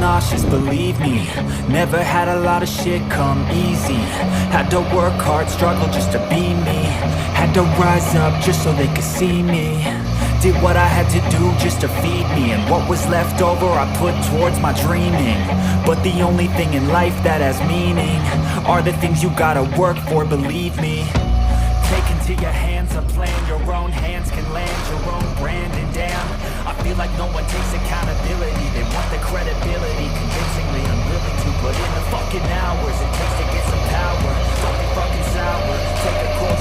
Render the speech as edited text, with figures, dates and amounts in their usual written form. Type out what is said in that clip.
nauseous, believe me. Never had a lot of shit come easy. Had to work hard, struggle just to be me. Had to rise up just so they could see me. Did what I had to do just to feed me. And what was left over I put towards my dreaming. But the only thing in life that has meaning are the things you gotta work for, believe me. Take into your hands a plan. Your own hands can land your own brand. And damn, I feel like no one takes accountability. They want the credibility, convincingly unwilling to put in the fucking hours it takes to get some power. Don't be fucking sour. Take a cold